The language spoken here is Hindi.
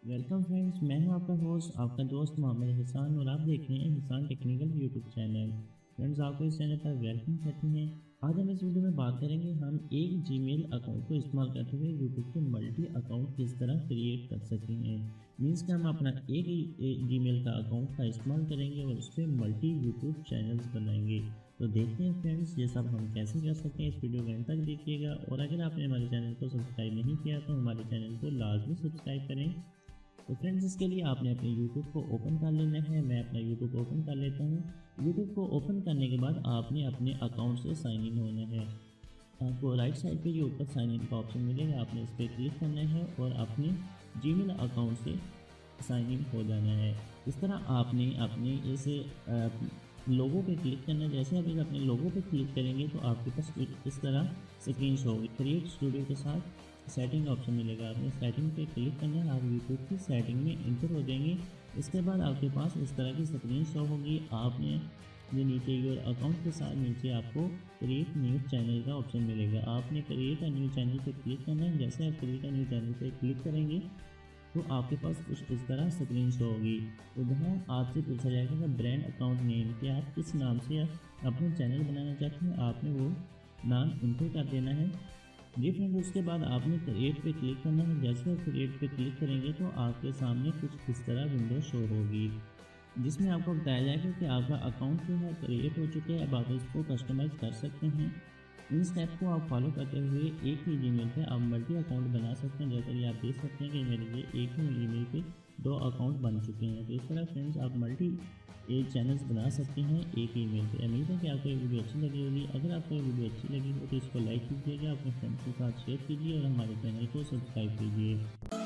वेलकम फ्रेंड्स, मैं हूं आपका होस्ट, आपका दोस्त मोहम्मद हिसान और आप देख रहे हैं हिसान टेक्निकल यूट्यूब चैनल। फ्रेंड्स, आपको इस चैनल पर वेलकम कहते हैं। आज हम इस वीडियो में बात करेंगे हम एक जीमेल अकाउंट को इस्तेमाल करते हुए यूट्यूब के मल्टी अकाउंट किस तरह क्रिएट कर सकते हैं। मीन्स कि हम अपना एक ही जीमेल का अकाउंट का इस्तेमाल करेंगे और उस पर मल्टी यूट्यूब चैनल्स बनाएंगे। तो देखते हैं फ्रेंड्स, ये सब हम कैसे कर सकते हैं। इस वीडियो के अंत तक देखिएगा और अगर आपने हमारे चैनल को सब्सक्राइब नहीं किया तो हमारे चैनल को लाजमी सब्सक्राइब करें। तो फ्रेंड्स, इसके लिए आपने अपने YouTube को ओपन कर लेना है। मैं अपना YouTube ओपन कर लेता हूँ। YouTube को ओपन करने के बाद आपने अपने अकाउंट से साइन इन होना है। आपको राइट साइड पे जो ऊपर साइन इन का ऑप्शन मिलेगा, आपने इस पर क्लिक करना है और अपने जीमेल अकाउंट से साइन इन हो जाना है। इस तरह आपने अपने इस लोगो पे क्लिक करना है। जैसे आप अपने लोगो पे क्लिक करेंगे तो आपके पास इस तरह स्क्रीन शो होगी। क्रिएट स्टूडियो के साथ सेटिंग ऑप्शन मिलेगा, आपने सेटिंग पे क्लिक करना है। आप यूट्यूब की सेटिंग में इंटर हो जाएंगे। इसके बाद आपके पास इस तरह की स्क्रीन शो होगी। आपने ये नीचे योर अकाउंट के साथ नीचे आपको क्रिएट न्यू चैनल का ऑप्शन मिलेगा। आपने क्रिएट अ न्यू चैनल पे क्लिक करना है। जैसे आप क्रिएट अ न्यू चैनल पे क्लिक करेंगे तो आपके पास कुछ इस तरह स्क्रीन शो होगी। तो वहाँ आपसे पूछा जाएगा कि ब्रांड अकाउंट नेम, कि आप किस नाम से अपना चैनल बनाना चाहते हैं, आपने वो नाम इंटर कर देना है। जी फ्रेंड, उसके बाद आपने क्रिएट पे क्लिक करना है। जैसे आप क्रिएट पे क्लिक करेंगे तो आपके सामने कुछ इस तरह विंडो शो होगी, जिसमें आपको बताया जाएगा कि आपका अकाउंट जो है क्रिएट हो चुके हैं। अब आप इसको कस्टमाइज़ कर सकते हैं। इन स्टेप को आप फॉलो करते हुए एक ही जीमेल पे आप मल्टी अकाउंट बना सकते हैं। जैसे कि आप देख सकते हैं कि मेरे लिए एक ही ईमेल पे 2 अकाउंट बन चुके हैं। तो इस तरह फ्रेंड्स आप मल्टी एक चैनल्स बना सकते हैं एक ईमेल पे। उम्मीद है कि आपको ये वीडियो अच्छी लगी होगी। अगर आपको ये वीडियो अच्छी लगी हो तो इसको लाइक कीजिएगा, अपने फ्रेंड्स के साथ शेयर कीजिए और हमारे चैनल को सब्सक्राइब कीजिए।